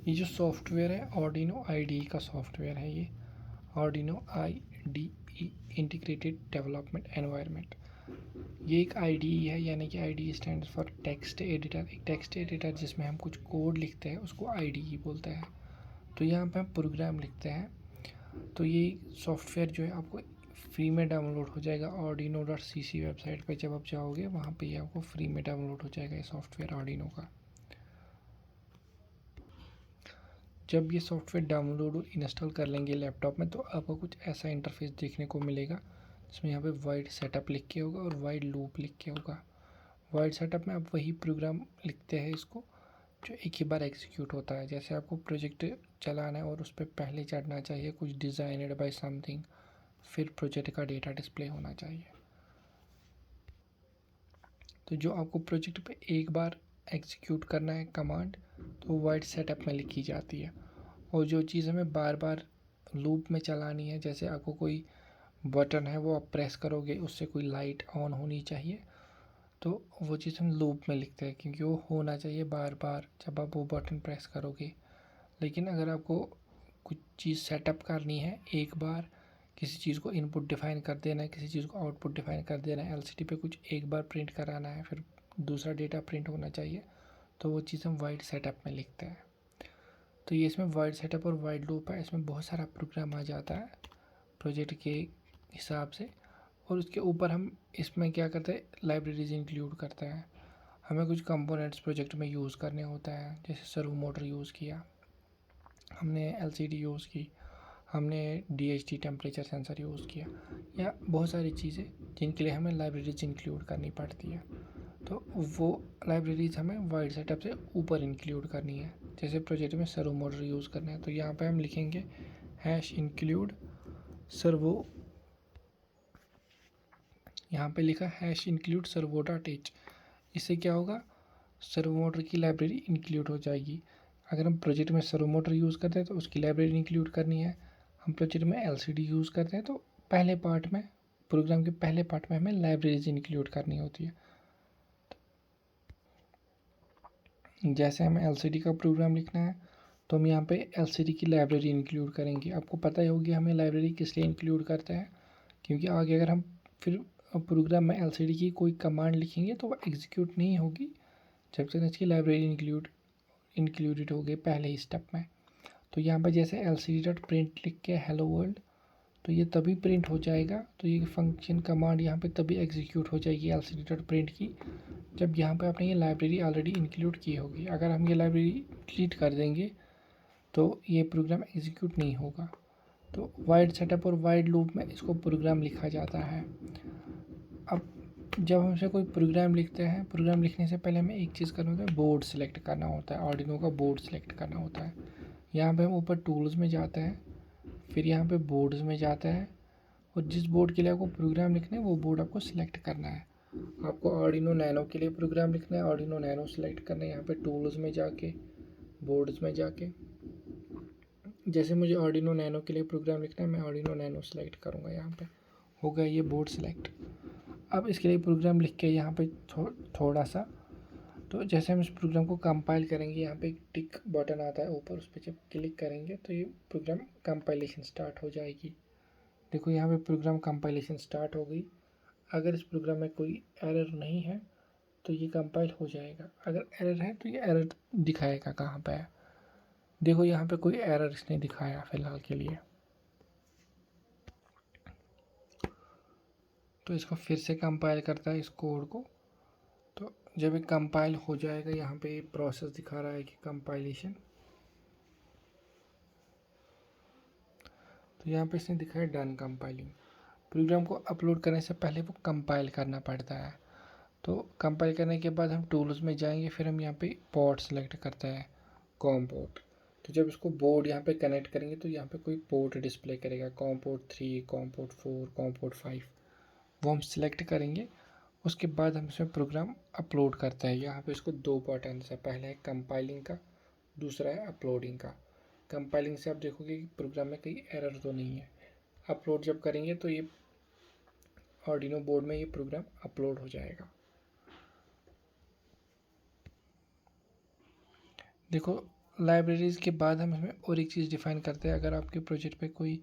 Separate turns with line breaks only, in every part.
ये जो सॉफ्टवेयर है आर्डिनो IDE का सॉफ्टवेयर है, ये Arduino IDE integrated development environment. ये एक IDE है, यानी कि IDE stands for text editor. एक टेक्स्ट एडिटर जिसमें हम कुछ कोड लिखते हैं उसको IDE बोलते हैं। तो यहाँ पे हम प्रोग्राम लिखते हैं। तो ये सॉफ्टवेयर जो है आपको फ्री में डाउनलोड हो जाएगा arduino.cc वेबसाइट पे। जब आप जाओगे वहाँ पे ये आपको फ्री में डाउनलोड हो जाएगा ये सॉफ्टवेयर आर्डिनो का। जब ये सॉफ्टवेयर डाउनलोड और इंस्टॉल कर लेंगे लैपटॉप में तो आपको कुछ ऐसा इंटरफेस देखने को मिलेगा, जिसमें यहाँ पे वाइड सेटअप लिख के होगा और वाइड लूप लिख के होगा। वाइड सेटअप में आप वही प्रोग्राम लिखते हैं इसको जो एक ही बार एग्जीक्यूट होता है। जैसे आपको प्रोजेक्ट चलाना है और उस पर पहले चढ़ना चाहिए कुछ डिज़ाइनड बाय समथिंग, फिर प्रोजेक्ट का डेटा डिस्प्ले होना चाहिए। तो जो आपको प्रोजेक्ट पे एक बार एग्जीक्यूट करना है कमांड, तो वाइड सेटअप में लिखी जाती है। और जो चीज़ हमें बार बार लूप में चलानी है, जैसे आपको कोई बटन है वो आप प्रेस करोगे उससे कोई लाइट ऑन होनी चाहिए, तो वो चीज़ हम लूप में लिखते हैं क्योंकि वो होना चाहिए बार बार जब आप वो बटन प्रेस करोगे। लेकिन अगर आपको कुछ चीज़ सेटअप करनी है एक बार, किसी चीज़ को इनपुट डिफाइन कर देना है, किसी चीज़ को आउटपुट डिफाइन कर देना है, LCD पे कुछ एक बार प्रिंट कराना है, फिर दूसरा डेटा प्रिंट होना चाहिए, तो वो चीज़ हम वाइड सेटअप में लिखते हैं। तो ये इसमें वाइड सेटअप और वाइड लूप है, इसमें बहुत सारा प्रोग्राम आ जाता है प्रोजेक्ट के हिसाब से। और उसके ऊपर हम इसमें क्या करते हैं, लाइब्रेरीज इंक्लूड करते हैं। हमें कुछ कंपोनेंट्स प्रोजेक्ट में यूज़ करने होता है, जैसे सर्वो मोटर यूज़ किया हमने, LCD यूज़ की हमने, DHT टेम्परेचर सेंसर यूज़ किया, या बहुत सारी चीज़ें जिनके लिए हमें लाइब्रेरीज इंक्लूड करनी पड़ती है। तो वो लाइब्रेरीज हमें वाइड सेटअप से ऊपर इंक्लूड करनी है। जैसे प्रोजेक्ट में सर्वो मोटर यूज़ करना है तो यहाँ पे हम लिखेंगे #include सर्वो, यहाँ पे लिखा #include servo.h। इससे क्या होगा, सर्वो मोटर की लाइब्रेरी इंक्लूड हो जाएगी। अगर हम प्रोजेक्ट में सर्वो मोटर यूज़ करते हैं तो उसकी लाइब्रेरी इंक्लूड करनी है। हम प्रोजेक्ट में LCD यूज़ करते हैं तो पहले पार्ट में, प्रोग्राम के पहले पार्ट में हमें लाइब्रेरीज इंक्लूड करनी होती है। जैसे हमें LCD का प्रोग्राम लिखना है तो हम यहाँ पे LCD की लाइब्रेरी इंक्लूड करेंगे। आपको पता ही होगी हमें लाइब्रेरी किस लिए इंक्लूड करते हैं, क्योंकि आगे अगर हम फिर प्रोग्राम में LCD की कोई कमांड लिखेंगे तो वो एग्जीक्यूट नहीं होगी जब तक इसकी लाइब्रेरी इंक्लूडेड हो गई पहले ही स्टेप में। तो यहाँ पर जैसे LCD.print लिख के हेलो वर्ल्ड, तो ये तभी प्रिंट हो जाएगा। तो ये फंक्शन कमांड यहाँ पे तभी एग्जीक्यूट हो जाएगी LCD.print की जब यहाँ पे आपने ये लाइब्रेरी ऑलरेडी इंक्लूड की होगी। अगर हम ये लाइब्रेरी डिलीट कर देंगे तो ये प्रोग्राम एग्जीक्यूट नहीं होगा। तो वाइड सेटअप और वाइड लूप में इसको प्रोग्राम लिखा जाता है। अब जब हमसे कोई प्रोग्राम लिखते हैं, प्रोग्राम लिखने से पहले हमें एक चीज़ करना होता है, बोर्ड सेलेक्ट करना होता है, आर्डिनो का बोर्ड सेलेक्ट करना होता है। यहाँ पे हम ऊपर टूल्स में जाते हैं, फिर यहाँ पे बोर्ड्स में जाते हैं, और जिस बोर्ड के लिए आपको प्रोग्राम लिखना है वो बोर्ड आपको सिलेक्ट करना है। आपको आर्डिनो नैनो के लिए प्रोग्राम लिखना है, आर्डिनो नैनो सेलेक्ट करना है यहाँ पे टूल्स में जाके, बोर्ड्स में जाके। जैसे मुझे आर्डिनो नैनो के लिए प्रोग्राम लिखना है, मैं आर्डिनो नैनो सेलेक्ट करूँगा। यहाँ पे हो गया ये बोर्ड सेलेक्ट। अब इसके लिए प्रोग्राम लिख के यहाँ पे थोड़ा सा, तो जैसे हम इस प्रोग्राम को कंपाइल करेंगे, यहाँ पे एक टिक बटन आता है ऊपर, उस पर जब क्लिक करेंगे तो ये प्रोग्राम कंपाइलेशन स्टार्ट हो जाएगी। देखो यहाँ पे प्रोग्राम कंपाइलेशन स्टार्ट हो गई। अगर इस प्रोग्राम में कोई एरर नहीं है तो ये कंपाइल हो जाएगा, अगर एरर है तो ये एरर दिखाएगा कहाँ पे है। देखो यहाँ पे कोई एरर इसने दिखाया फ़िलहाल के लिए, तो इसको फिर से कंपाइल करता है इस कोड को। तो जब ये कंपाइल हो जाएगा, यहाँ पे प्रोसेस दिखा रहा है कि कंपाइलेशन, तो यहाँ पे इसने दिखाया डन कंपाइलिंग। प्रोग्राम को अपलोड करने से पहले वो कंपाइल करना पड़ता है। तो कंपाइल करने के बाद हम टूल्स में जाएंगे, फिर हम यहाँ पे पोर्ट सेलेक्ट करते हैं, कॉम पोर्ट। तो जब इसको बोर्ड यहाँ पे कनेक्ट करेंगे तो यहाँ पे कोई पोर्ट डिस्प्ले करेगा, com port 3, com port 4, com port 5, वो हम सिलेक्ट करेंगे। उसके बाद हम इसमें प्रोग्राम अपलोड करते हैं। यहाँ पे इसको दो बटन है, पहला है कंपाइलिंग का, दूसरा है अपलोडिंग का। कंपाइलिंग से आप देखोगे कि प्रोग्राम में कहीं एरर तो नहीं है। अपलोड जब करेंगे तो ये आर्डिनो बोर्ड में ये प्रोग्राम अपलोड हो जाएगा। देखो लाइब्रेरीज़ के बाद हम इसमें और एक चीज़ डिफ़ाइन करते हैं। अगर आपके प्रोजेक्ट पे कोई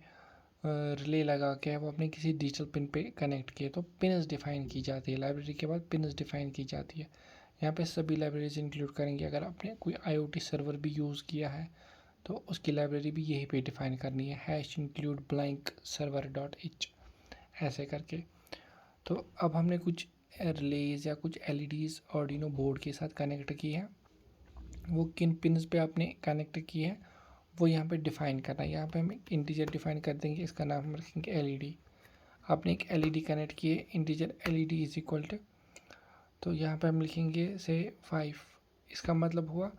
रिले लगा के वो अपने किसी डिजिटल पिन पे कनेक्ट किए तो पिन्स डिफ़ाइन की जाती है। लाइब्रेरी के बाद पिन्स डिफ़ाइन की जाती है। यहाँ पे सभी लाइब्रेरीज इंक्लूड करेंगे। अगर आपने कोई IoT सर्वर भी यूज़ किया है तो उसकी लाइब्रेरी भी यहीं पे डिफ़ाइन करनी है, hash include blank server dot H ऐसे करके। तो अब हमने कुछ रिलेज या कुछ LEDs आर्डिनो बोर्ड के साथ कनेक्ट की है। वो किन पिन्स पे आपने कनेक्ट की है वो यहाँ पे डिफ़ाइन करना है। यहाँ पे हम एक इंटीजर डिफ़ाइन कर देंगे, इसका नाम हम रखेंगे LED। आपने एक LED कनेक्ट की है, integer LED is equal to, तो यहाँ पे हम लिखेंगे से 5। इसका मतलब हुआ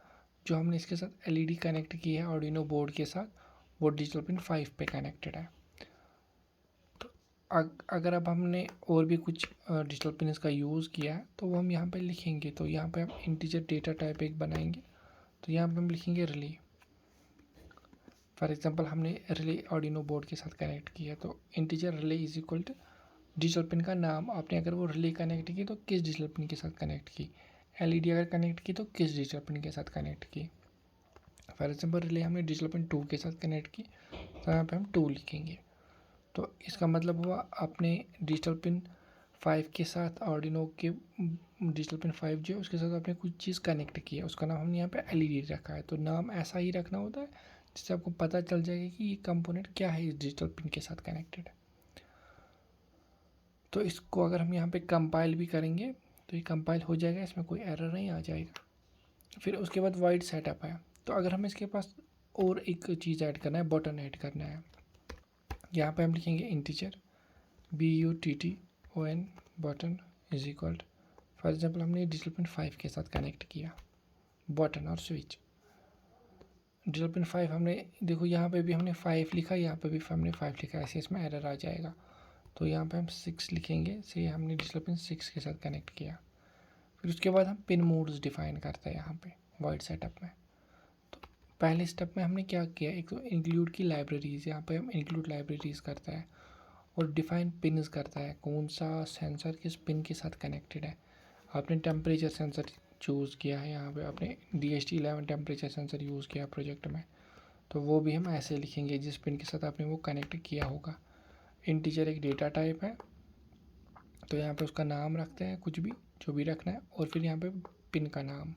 जो हमने इसके साथ LED कनेक्ट की है आर्डिनो बोर्ड के साथ वो डिजिटल पिन 5 पे कनेक्टेड है। तो अगर अब हमने और भी कुछ डिजिटल पिन का यूज़ किया है तो वो हम यहाँ पे लिखेंगे। तो यहाँ पे हम इंटीजर डेटा टाइप एक बनाएंगे। तो यहाँ पे हम लिखेंगे रिले। फॉर एग्जांपल हमने रिले आर्डिनो बोर्ड के साथ कनेक्ट किया तो integer relay is equal to digital pin का नाम। आपने अगर वो रिले कनेक्ट की तो किस डिजिटल पिन के साथ कनेक्ट की, LED अगर कनेक्ट की तो किस डिजिटल पिन के साथ कनेक्ट की। फॉर एग्जांपल रिले हमने डिजिटल पिन 2 के साथ कनेक्ट की तो यहाँ पे हम 2 लिखेंगे। तो इसका मतलब हुआ आपने डिजिटल पिन 5 के साथ आर्डिनो के डिजिटल पिन 5 जो है उसके साथ आपने कुछ चीज़ कनेक्ट की है, उसका नाम हमने यहाँ पे LED रखा है। तो नाम ऐसा ही रखना होता है जिससे आपको पता चल जाएगा कि ये कंपोनेंट क्या है इस डिजिटल पिन के साथ कनेक्टेड है। तो इसको अगर हम यहाँ पे कंपाइल भी करेंगे तो ये कंपाइल हो जाएगा, इसमें कोई एरर नहीं आ जाएगा। फिर उसके बाद वाइड सेटअप है। तो अगर हमें इसके पास और एक चीज़ ऐड करना है, बटन ऐड करना है, यहाँ पे हम लिखेंगे integer BUTTON button is equal. For example हमने डिजिटल पिन 5 के साथ कनेक्ट किया बटन और स्विच। डिजिटल पिन 5 हमने देखो यहाँ पे भी हमने 5 लिखा, यहाँ पे भी हमने 5 लिखा, ऐसे इसमें एरर आ जाएगा। तो यहाँ पे हम 6 लिखेंगे, से हमने डिजिटल पिन 6 के साथ कनेक्ट किया। फिर उसके बाद हम पिन मोड्स डिफ़ाइन करते हैं यहाँ पे वाइड सेटअप में। तो पहले स्टेप में हमने क्या किया, एक तो इंक्लूड की लाइब्रेरीज़, यहाँ पे हम इंक्लूड लाइब्रेरीज़ करता है और डिफ़ाइन पिन्स करता है, कौन सा सेंसर किस पिन के साथ कनेक्टेड है। आपने टेम्परेचर सेंसर चूज़ किया है, यहाँ पे आपने DHT11 टेम्परेचर सेंसर यूज़ किया प्रोजेक्ट में, तो वो भी हम ऐसे लिखेंगे जिस पिन के साथ आपने वो कनेक्ट किया होगा। इंटीजर एक डेटा टाइप है तो यहाँ पे उसका नाम रखते हैं, कुछ भी जो भी रखना है, और फिर यहाँ पे पिन का नाम।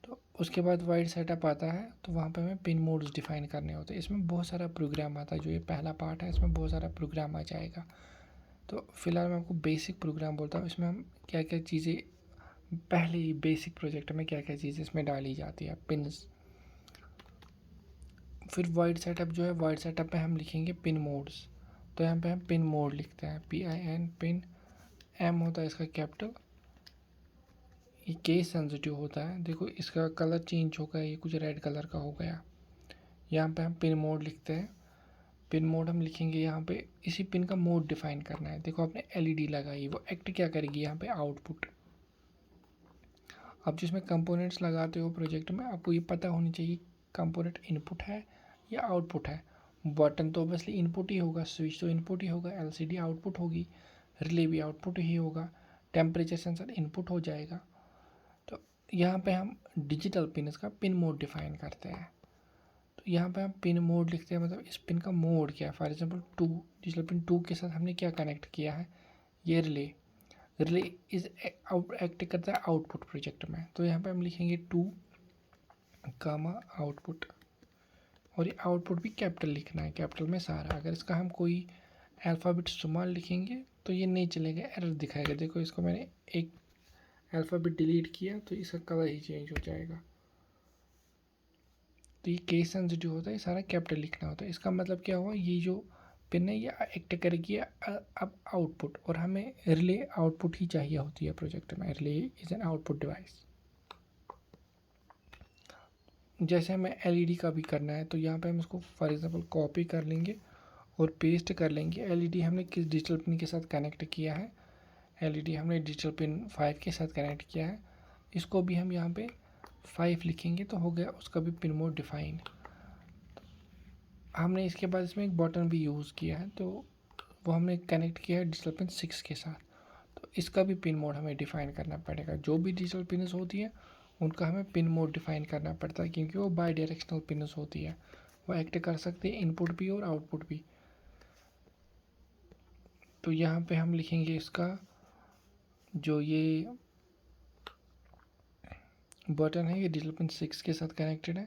तो उसके बाद वाइड सेटअप आता है तो वहाँ पे हमें पिन मोड्स डिफ़ाइन करने होते हैं। इसमें बहुत सारा प्रोग्राम आता है, जो ये पहला पार्ट है इसमें बहुत सारा प्रोग्राम आ जाएगा। तो फिलहाल मैं आपको बेसिक प्रोग्राम बोलता हूँ, इसमें हम क्या क्या चीज़ें पहले ही बेसिक प्रोजेक्ट में क्या क्या चीज़ें इसमें डाली जाती है, पिन्स। फिर वाइड सेटअप जो है, वाइड सेटअप में हम लिखेंगे पिन मोड्स। तो यहाँ पे हम पिन मोड लिखते हैं PIN, पिन M होता है इसका कैपिटल, ये केस सेंसिटिव होता है। देखो इसका कलर चेंज हो गया, ये कुछ रेड कलर का हो गया। यहाँ पे हम पिन मोड लिखते हैं। पिन मोड हम लिखेंगे यहाँ पे, इसी पिन का मोड डिफाइन करना है। देखो आपने LED लगाई, वो एक्ट क्या करेगी यहाँ पे, आउटपुट। अब जिसमें कंपोनेंट्स लगाते हो प्रोजेक्ट में, आपको ये पता होनी चाहिए कंपोनेंट इनपुट है या आउटपुट है। बटन तो ऑब्वियसली इनपुट ही होगा, स्विच तो इनपुट ही होगा, LCD आउटपुट होगी, रिले भी आउटपुट ही होगा, टेम्परेचर सेंसर इनपुट हो जाएगा। तो यहाँ पे हम डिजिटल पिन का पिन मोड डिफाइन करते हैं। तो यहाँ पे हम पिन मोड लिखते हैं, मतलब इस पिन का मोड क्या है। फॉर एग्जांपल 2, डिजिटल पिन 2 के साथ हमने क्या कनेक्ट किया है, ये रिले। रिले इज एक्ट करता है आउटपुट प्रोजेक्ट में। तो यहाँ पे हम लिखेंगे 2 कामा आउटपुट, और ये आउटपुट भी कैपिटल लिखना है, कैपिटल में सारा। अगर इसका हम कोई अल्फ़ाबेट स्मॉल लिखेंगे तो ये नहीं चलेगा, एरर दिखाएगा। देखो इसको मैंने एक अल्फ़ाबेट डिलीट किया तो इसका कलर ही चेंज हो जाएगा। तो ये केस सेंसिटिव होता है, सारा कैपिटल लिखना होता है। इसका मतलब क्या हुआ, ये जो पिन है ये एक्ट करेगी अब आउटपुट, और हमें रिले आउटपुट ही चाहिए होती है प्रोजेक्ट में। Relay is an output device. जैसे हमें LED का भी करना है तो यहाँ पे हम इसको फॉर एग्जांपल कॉपी कर लेंगे और पेस्ट कर लेंगे। LED हमने किस डिजिटल पिन के साथ कनेक्ट किया है, LED हमने डिजिटल पिन 5 के साथ कनेक्ट किया है। इसको भी हम यहाँ पे 5 लिखेंगे तो हो गया उसका भी पिन मोड डिफाइन। हमने इसके बाद इसमें एक बटन भी यूज़ किया है, तो वो हमने कनेक्ट किया है डिजिटल पिन 6 के साथ। तो इसका भी पिन मोड हमें डिफ़ाइन करना पड़ेगा। जो भी डिजिटल पिन होती है उनका हमें पिन मोड डिफाइन करना पड़ता है, क्योंकि वो बाई डायरेक्शनल पिनस होती है, वो एक्ट कर सकती है इनपुट भी और आउटपुट भी। तो यहाँ पे हम लिखेंगे इसका जो ये बटन है ये डिजिटल पिन 6 के साथ कनेक्टेड है,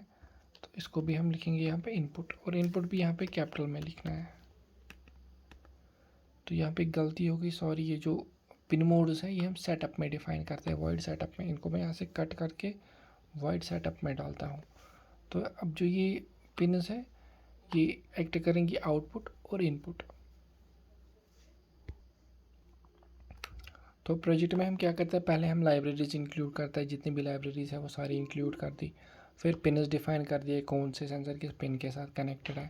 तो इसको भी हम लिखेंगे यहाँ पे इनपुट, और इनपुट भी यहाँ पे कैपिटल में लिखना है। तो यहाँ पे गलती हो गई, सॉरी, ये जो पिन मोड्स हैं ये हम सेटअप में डिफाइन करते हैं, वॉइड सेटअप में। इनको मैं यहाँ से कट करके वॉइड सेटअप में डालता हूँ। तो अब जो ये पिन्स है ये एक्ट करेंगी आउटपुट और इनपुट। तो प्रोजेक्ट में हम क्या करते हैं, पहले हम लाइब्रेरीज इंक्लूड करते हैं, जितनी भी लाइब्रेरीज है वो सारी इंक्लूड कर दी। फिर पिन्स डिफाइन कर दिए कौन से सेंसर किस पिन के साथ कनेक्टेड है।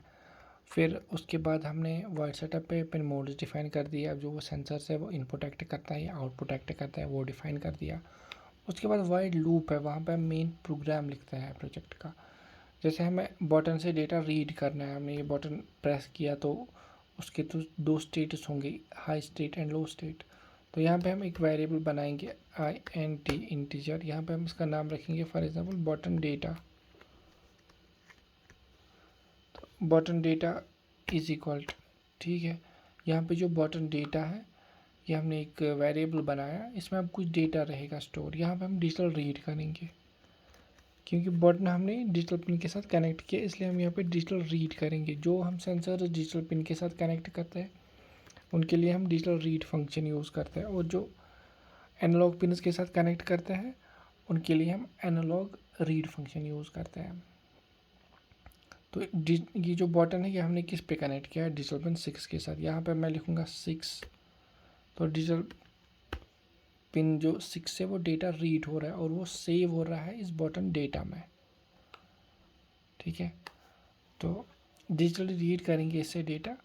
फिर उसके बाद हमने वॉइड सेटअप पे पिन मोड्स डिफाइन कर दिए। अब जो वो सेंसर्स है वो इनपुट एक्ट करता है या आउटपुट एक्ट करता है वो डिफाइन कर दिया। उसके बाद वाइड लूप है, वहाँ पे मेन प्रोग्राम लिखता है प्रोजेक्ट का। जैसे हमें बटन से डेटा रीड करना है, हमने ये बटन प्रेस किया तो उसके तो दो स्टेटस होंगे, high state and low state. तो यहाँ पे हम एक वेरिएबल बनाएंगे int इंटीजर। यहाँ पे हम इसका नाम रखेंगे फॉर एग्जांपल बटन डेटा। तो बटन डेटा इज इक्वल, ठीक है। यहाँ पे जो बटन डेटा है ये हमने एक वेरिएबल बनाया, इसमें अब कुछ डेटा रहेगा स्टोर। यहाँ पे हम डिजिटल रीड करेंगे, क्योंकि बटन हमने डिजिटल पिन के साथ कनेक्ट किया, इसलिए हम यहाँ पे डिजिटल रीड करेंगे। जो हम सेंसर डिजिटल पिन के साथ कनेक्ट करते हैं उनके लिए हम डिजिटल रीड फंक्शन यूज़ करते हैं, और जो एनालॉग पिन के साथ कनेक्ट करते हैं उनके लिए हम एनालॉग रीड फंक्शन यूज़ करते हैं। तो ये जो बटन है ये हमने किस पे कनेक्ट किया है, डिजिटल पिन 6 के साथ। यहाँ पे मैं लिखूँगा 6। तो डिजिटल पिन जो 6 से वो डेटा रीड हो रहा है और वो सेव हो रहा है इस बटन डेटा में, ठीक है। तो डिजिटली रीड करेंगे इससे डेटा।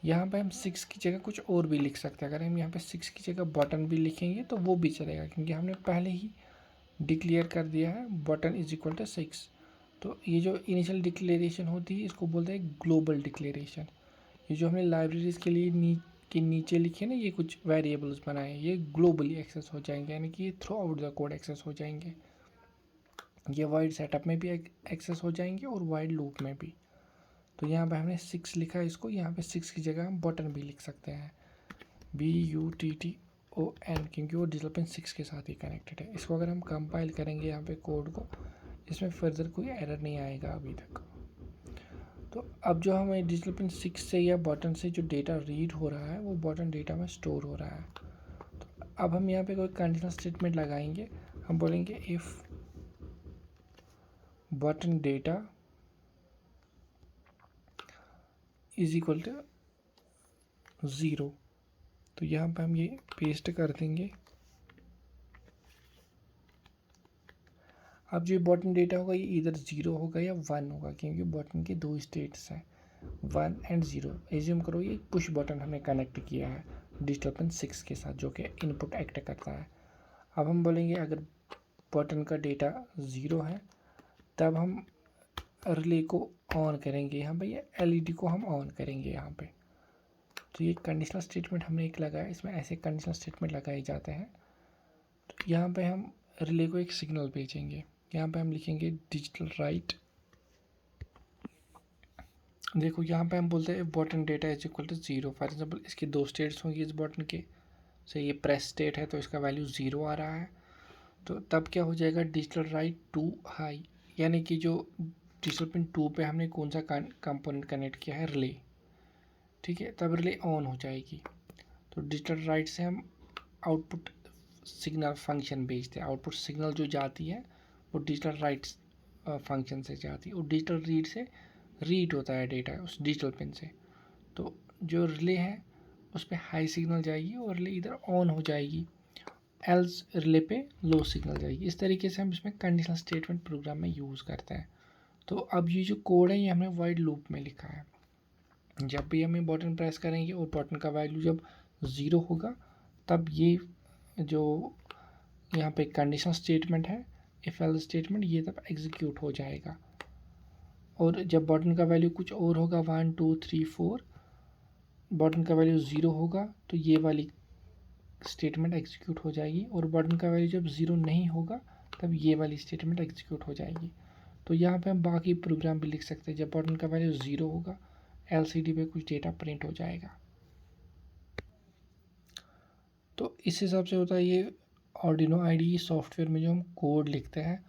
यहाँ पे हम 6 की जगह कुछ और भी लिख सकते हैं। अगर हम यहाँ पे 6 की जगह बटन भी लिखेंगे तो वो भी चलेगा, क्योंकि हमने पहले ही डिक्लेयर कर दिया है बटन इज इक्वल टू 6। तो ये जो इनिशियल डिक्लेरेशन होती है इसको बोलते हैं ग्लोबल डिक्लेरेशन। ये जो हमने लाइब्रेरीज के लिए के नीचे लिखे ना ये कुछ वेरिएबल्स बनाए, ये ग्लोबली एक्सेस हो जाएंगे, यानी कि ये throughout the code access हो जाएंगे। ये वाइड सेटअप में भी एक्सेस हो जाएंगे और वाइड लूप में भी। तो यहाँ पे हमने 6 लिखा है, इसको यहाँ पे 6 की जगह हम बटन भी लिख सकते हैं, BUTTON, क्योंकि वो डिजिटल पिन 6 के साथ ही कनेक्टेड है। इसको अगर हम कंपाइल करेंगे यहाँ पे कोड को, इसमें फर्दर कोई एरर नहीं आएगा अभी तक। तो अब जो हमें डिजिटल पिन 6 से या बटन से जो डेटा रीड हो रहा है वो बटन डेटा में स्टोर हो रहा है। तो अब हम यहाँ पे कोई कंडीशनल स्टेटमेंट लगाएंगे। हम बोलेंगे if button data is equal to 0। तो यहाँ पे हम ये पेस्ट कर देंगे। अब जो बटन डेटा होगा ये इधर 0 होगा या 1 होगा, क्योंकि बटन के दो स्टेट्स हैं 1 एंड 0। एज्यूम करो ये पुश बटन हमने कनेक्ट किया है डिजिटल पिन 6 के साथ जो कि इनपुट एक्ट करता है। अब हम बोलेंगे अगर बटन का डेटा 0 है तब हम रिले को ऑन करेंगे, यहाँ पे ये LED को हम ऑन करेंगे यहाँ पे। तो ये कंडीशनल स्टेटमेंट हमने एक लगाया, इसमें ऐसे कंडीशनल स्टेटमेंट लगाए जाते हैं। तो यहाँ पे हम रिले को एक सिग्नल भेजेंगे, यहाँ पे हम लिखेंगे डिजिटल राइट। देखो यहाँ पे हम बोलते हैं button data is equal to 0। For example इसके दो स्टेट्स होंगी इस बटन के, से ये प्रेस स्टेट है तो इसका वैल्यू 0 आ रहा है। तो तब क्या हो जाएगा, डिजिटल राइट टू हाई, यानी कि जो डिजिटल पिन 2 पे हमने कौन सा कंपोनेंट कनेक्ट किया है, रिले, ठीक है, तब रिले ऑन हो जाएगी। तो डिजिटल राइट से हम आउटपुट सिग्नल फंक्शन भेजते हैं। आउटपुट सिग्नल जो जाती है वो डिजिटल राइट फंक्शन से जाती है, और डिजिटल रीड से रीड होता है डेटा उस डिजिटल पिन से। तो जो रिले है उस पर हाई सिग्नल जाएगी और रिले इधर ऑन हो जाएगी, एल्स रिले पे लो सिग्नल जाएगी। इस तरीके से हम इसमें कंडीशनल स्टेटमेंट प्रोग्राम में यूज़ करते हैं। तो अब ये जो कोड है ये हमने वाइड लूप में लिखा है। जब भी हमें बटन प्रेस करेंगे और बटन का वैल्यू जब 0 होगा तब ये जो यहाँ पे कंडीशनल स्टेटमेंट है इफ एल्स स्टेटमेंट ये तब एग्जीक्यूट हो जाएगा। और जब बटन का वैल्यू कुछ और होगा 1 2 3 4, बटन का वैल्यू 0 होगा तो ये वाली स्टेटमेंट एग्जीक्यूट हो जाएगी, और बटन का वैल्यू जब 0 नहीं होगा तब ये वाली स्टेटमेंट एग्जीक्यूट हो जाएगी। तो यहाँ पे हम बाकी प्रोग्राम भी लिख सकते हैं। जब बटन का वैल्यू 0 होगा एलसीडी पे कुछ डेटा प्रिंट हो जाएगा। तो इस हिसाब से होता है ये आर्डिनो आईडीई सॉफ्टवेयर में जो हम कोड लिखते हैं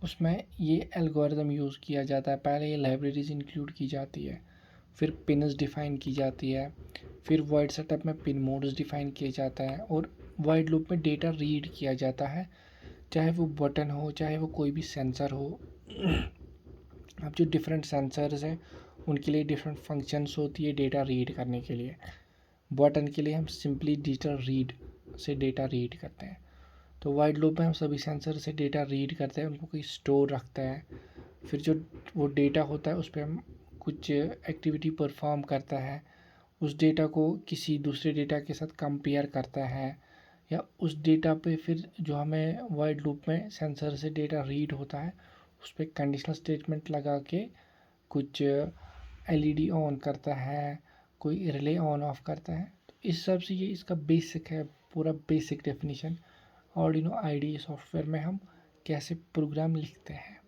उसमें ये एल्गोरिदम यूज़ किया जाता है। पहले ये लाइब्रेरीज इंक्लूड की जाती है, फिर पिन्स डिफ़ाइन की जाती है, फिर वॉइड सेटअप में पिन मोड्स डिफ़ाइन किया जाता है और वाइड लूप में डेटा रीड किया जाता है, चाहे वो बटन हो चाहे वो कोई भी सेंसर हो। अब जो डिफरेंट सेंसर्स हैं उनके लिए डिफरेंट फंक्शंस होती है डेटा रीड करने के लिए। बटन के लिए हम सिंपली डिजिटल रीड से डेटा रीड करते हैं। तो वाइड लूप में हम सभी सेंसर से डेटा रीड करते हैं, उनको कोई स्टोर रखता है, फिर जो वो डेटा होता है उस पर हम कुछ एक्टिविटी परफॉर्म करता है, उस डेटा को किसी दूसरे डेटा के साथ कंपेयर करता है, या उस डेटा पे फिर जो हमें वाइड लूप में सेंसर से डेटा रीड होता है उस पर कंडीशनल स्टेटमेंट लगा के कुछ एलईडी ऑन करता है, कोई रिले ऑन ऑफ करता है। तो इस हिसाब से ये इसका बेसिक है, पूरा basic definition Arduino IDE software में हम कैसे प्रोग्राम लिखते हैं।